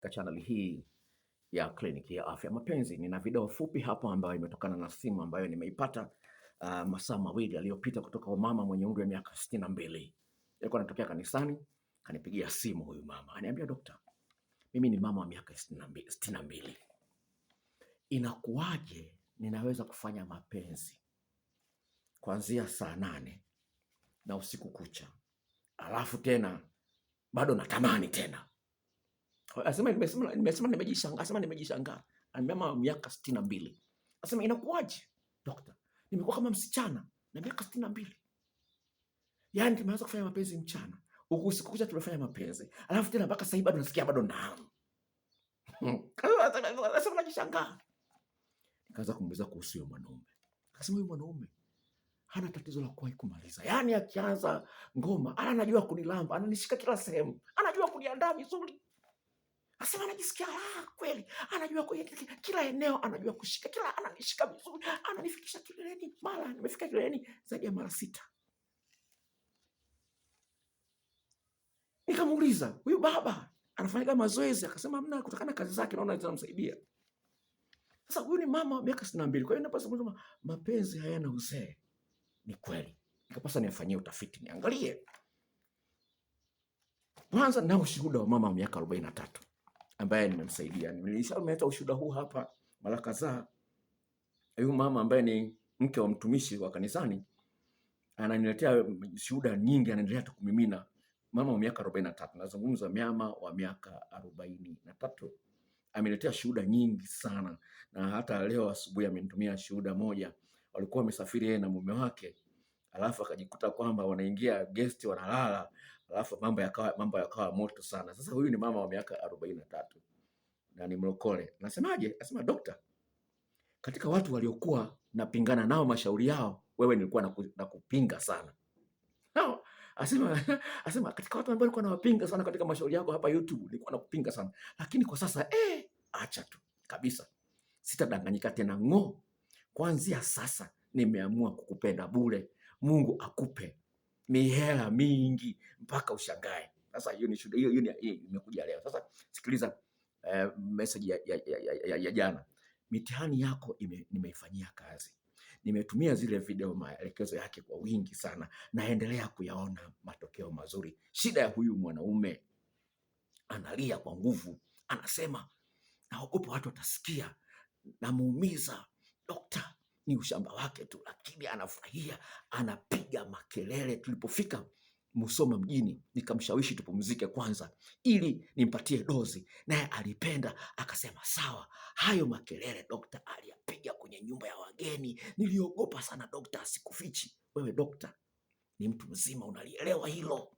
katika channel hii ya Kliniki ya Afya Mapenzi. Nina video fupi hapa ambayo imetokana na simu ambayo nimeipata masaa mawili yaliyopita kutoka kwa mama mwenye umri wa miaka 62. Alikuwa anatokea kanisani, kanipigia simu huyu mama. Ananiambia, dokta, mimi ni mama wa miaka 62. Inakuwaje ninaweza kufanya mapenzi kuanzia saa 8 na usiku kucha, alafu tena bado natamani tena? Asema nimejishangaa. Mama miaka 62. Asema inakuwaje dokta? Nimekuwa kama msichana na miaka 62. Yaani tumeanza kufanya mapenzi mchana, usiku kucha tumefanya mapenzi, alafu tena mpaka sasa bado nasikia bado naam. Asema najishangaa. Nikaanza kumuuliza kuhusu huyo mwanaume. Akasema huyo mwanaume hana tatizo la kuwahi kumaliza. Yaani akianza ngoma anajua kunilamba, ananishika kila sehemu, anajua kuniandaa vizuri. Asema anajisikia kweli, anajua kila eneo, anajua kushika, kila ananishika vizuri, ananifikisha kileleni. Mara nimefika kileleni zaidi ya mara 6. Nikamuuliza, huyu baba anafanya mazoezi? Akasema mna, kutokana na kazi zake naona zitamsaidia. Sasa huyu ni mama wa miaka 62. Kwa hiyo napaswa kusema mapenzi hayana uzee. Ni kweli. Nikapaswa nifanyie utafiti, niangalie. Kwanza na ushuhuda wa mama wa miaka 43 ambaye nimemsaidia. Nilishaleta ushuhuda huu hapa mara kadhaa. Huyu mama ambaye ni mke wa mtumishi wa kanisani ananiletea shuhuda nyingi, anaendelea tu kumimina. Mama wa miaka 43, nazungumza mama wa miaka 43, ameletea shuhuda nyingi sana, na hata leo asubuhi amenitumia shuhuda moja. Walikuwa wamesafiri yeye na mume wake, alafu akajikuta kwamba wanaingia guest wanalala, alafu mambo yakawa moto sana. Sasa huyu ni mama wa miaka 43 na ni mlokole. Nasemaje? Nasema, dokta, katika watu waliokuwa napingana nao mashauri yao, wewe nilikuwa nakupinga sana. Nao asema katika watu ambao nilikuwa nawapinga sana katika mashauri yako hapa YouTube, nilikuwa nakupinga sana. Lakini kwa sasa acha tu kabisa. Sitadanganyika tena ngo. Kuanzia sasa nimeamua kukupenda bure. Mungu akupe mihela mingi mpaka ushangae. Sasa hiyo ni shuhuda, hiyo imekuja leo. Sasa sikiliza message ya jana. Mitihani yako nimeifanyia kazi. Nimetumia zile video maelekezo yake kwa wingi sana, naendelea kuyaona matokeo mazuri. Shida ya huyu mwanaume, analia kwa nguvu, anasema naogopa watu watasikia namuumiza. Dokta, ni ushamba wake tu, lakini anafurahia, anapiga makelele. Tulipofika Musoma mjini, nikamshawishi tupumzike kwanza ili nimpatie dozi, naye alipenda, akasema sawa. Hayo makelele dokta aliyapiga kwenye nyumba ya wageni. Niliogopa sana dokta, sikufichi. Wewe dokta ni mtu mzima, unalielewa hilo.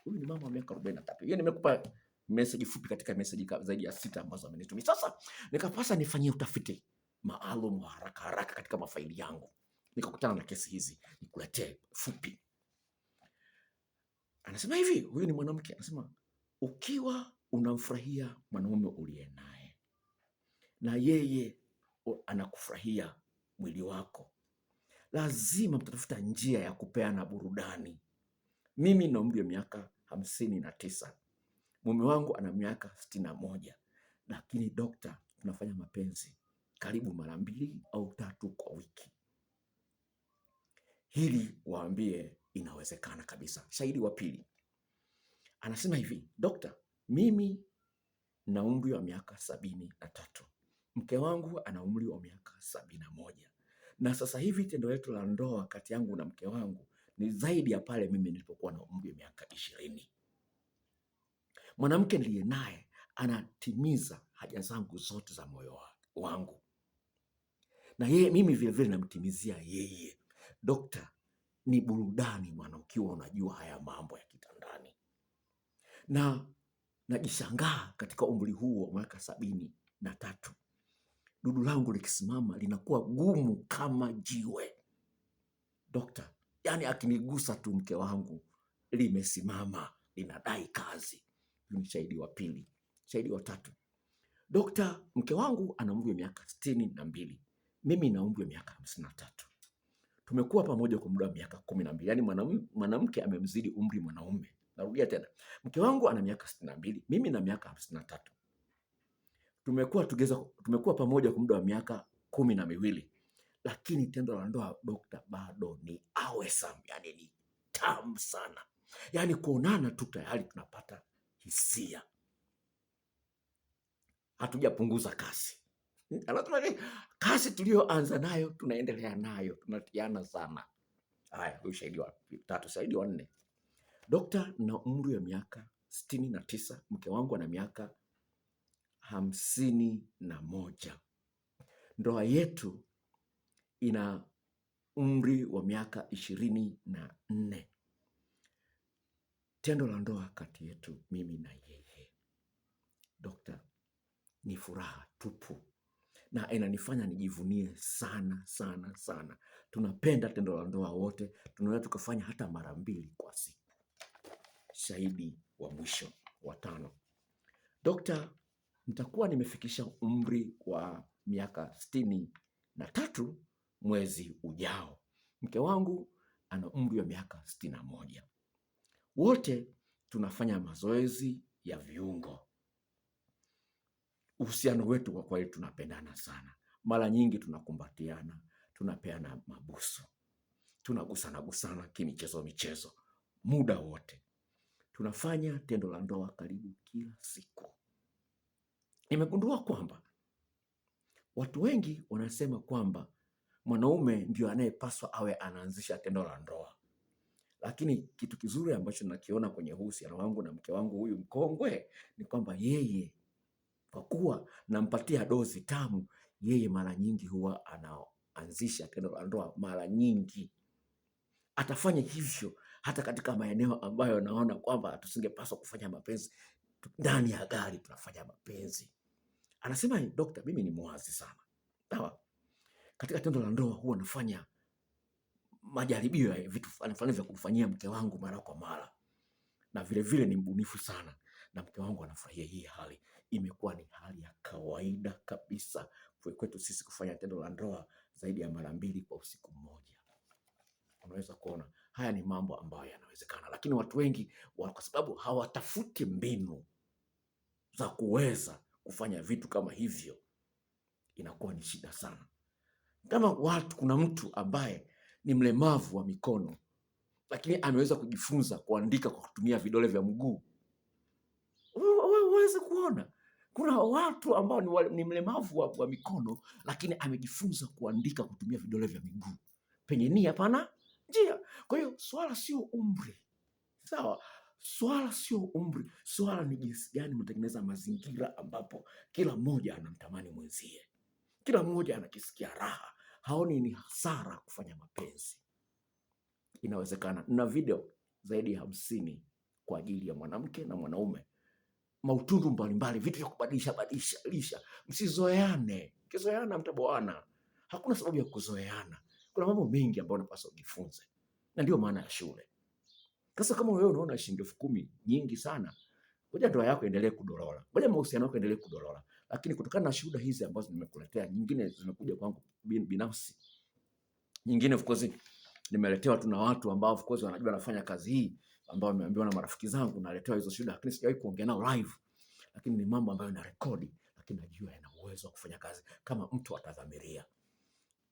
Huyu ni mama wa miaka 43. Hiyo nimekupa message fupi katika message zaidi ya 6 ambazo amenitumia. Sasa nikapasa nifanyie utafiti maalum wa haraka katika mafaili yangu, nikakutana na kesi hizi, nikuletee fupi. Anasema hivi, huyu ni mwanamke, anasema ukiwa unamfurahia mwanaume uliye naye na yeye anakufurahia mwili wako, lazima mtatafuta njia ya kupeana burudani. Mimi na umri wa miaka 59, mume wangu ana miaka 61, lakini dokta, tunafanya mapenzi karibu mara 2 au 3 kwa wiki. Hili waambie inawezekana kabisa. Shahidi wa pili anasema hivi, dokta, mimi na umri wa miaka 73, mke wangu ana umri wa miaka 71, na sasa hivi tendo letu la ndoa kati yangu na mke wangu ni zaidi ya pale mimi nilipokuwa na umri wa miaka 20. Mwanamke niliye naye anatimiza haja zangu zote za moyo wangu, na mimi vile vile namtimizia yeye. Dokta, ni burudani bwana ukiwa unajua haya mambo ya kitandani. Na najishangaa katika umri huu wa miaka 73, dudu langu likisimama linakuwa gumu kama jiwe. Dokta, yani akinigusa tu mke wangu limesimama, linadai kazi. Huyu ni shahidi wa pili. Shahidi wa tatu, dokta, mke wangu ana umri wa miaka 62, mimi na umri wa miaka 53. Tumekuwa pamoja kwa muda wa miaka 12. Yani mwanamke amemzidi umri mwanaume. Narudia tena, mke wangu ana miaka 62, mimi na miaka 53. tumekuwa pamoja kwa muda wa miaka 12, lakini tendo la ndoa dokta, bado ni awesome, yani ni tamu sana, yani kuonana tu tayari tunapata hisia, hatujapunguza kasi. Kasi tuliyoanza nayo tunaendelea nayo, tunatiana sana. Haya, huyu shahidi wa 3. Shahidi wa 4, dokta, na umri wa miaka 69, mke wangu ana miaka 51. Ndoa yetu ina umri wa miaka 24. Tendo la ndoa kati yetu mimi na yeye, dokta, ni furaha tupu na inanifanya nijivunie sana sana sana. Tunapenda tendo la ndoa wote, tunaweza tukafanya hata mara 2 kwa siku. Shahidi wa mwisho wa 5, dokta, nitakuwa nimefikisha umri wa miaka 63 mwezi ujao. Mke wangu ana umri wa miaka 61. Wote tunafanya mazoezi ya viungo. Uhusiano wetu kwa kweli tunapendana sana. Mara nyingi tunakumbatiana, tunapeana mabusu, tunagusana kimichezo, muda wote. Tunafanya tendo la ndoa karibu kila siku. Nimegundua kwamba watu wengi wanasema kwamba mwanaume ndio anayepaswa awe anaanzisha tendo la ndoa, lakini kitu kizuri ambacho nakiona kwenye uhusiano wangu na mke wangu huyu mkongwe ni kwamba yeye, kwa kuwa nampatia dozi tamu, yeye mara nyingi huwa anaanzisha tendo la ndoa. Mara nyingi atafanya hivyo hata katika maeneo ambayo naona kwamba tusingepaswa kufanya mapenzi. Ndani ya gari tunafanya mapenzi. Anasema, dokta, mimi ni mwazi sana. Sawa, katika tendo la ndoa huwa nafanya majaribio ya vitu fulani vya kumfanyia mke wangu mara kwa mara, na vile ni mbunifu sana, na mke wangu anafurahia hii hali. Imekuwa ni hali ya kawaida kabisa kwetu sisi kufanya tendo la ndoa zaidi ya mara 2 kwa usiku mmoja. Unaweza kuona haya ni mambo ambayo yanawezekana, lakini watu wengi kwa sababu hawatafuti mbinu za kuweza kufanya vitu kama hivyo, inakuwa ni shida sana. Kama kuna mtu ambaye ni mlemavu wa mikono, lakini ameweza kujifunza kuandika kwa kutumia vidole vya mguu, uweze kuona kuna watu ambao ni mlemavu wa mikono, lakini amejifunza kuandika kutumia vidole vya miguu. Penye nia pana njia. Kwa hiyo swala sio umri, sawa? Swala sio umri, swala ni jinsi gani mnatengeneza mazingira ambapo kila mmoja anamtamani mwenzie, kila mmoja anakisikia raha, haoni ni hasara kufanya mapenzi. Inawezekana. Na video zaidi ya 50 kwa ajili ya mwanamke na mwanaume, mautundu mbalimbali, vitu vya kubadilisha. Msizoeane. Mkizoeana mtaboana. Hakuna sababu ya kuzoeana. Kuna mambo mengi ambayo unapaswa kujifunza, na ndio maana ya shule. Sasa kama wewe unaona shilingi 10,000 nyingi sana, ngoja ndoa yako endelee kudorora, ngoja mahusiano yako endelee kudorora. Lakini kutokana na shuhuda hizi ambazo nimekuletea, nyingine zimekuja kwangu binafsi, nyingine of course nimeletewa tu na watu ambao of course wanajua nafanya kazi hii, ambao nimeambiwa na marafiki zangu, naletewa hizo shuhuda, lakini sijawahi kuongea nao live. Lakini ni mambo ambayo na rekodi, lakini najua yana uwezo wa kufanya kazi kama mtu atadhamiria.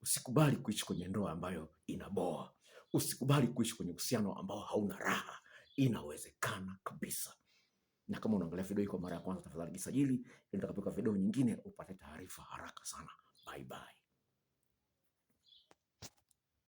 Usikubali kuishi kwenye ndoa ambayo inaboa. Usikubali kuishi kwenye uhusiano ambao hauna raha. Inawezekana kabisa. Na kama unaangalia video hii kwa mara ya kwanza, tafadhali jisajili ili nitakapoweka video nyingine upate taarifa haraka sana. Bye bye.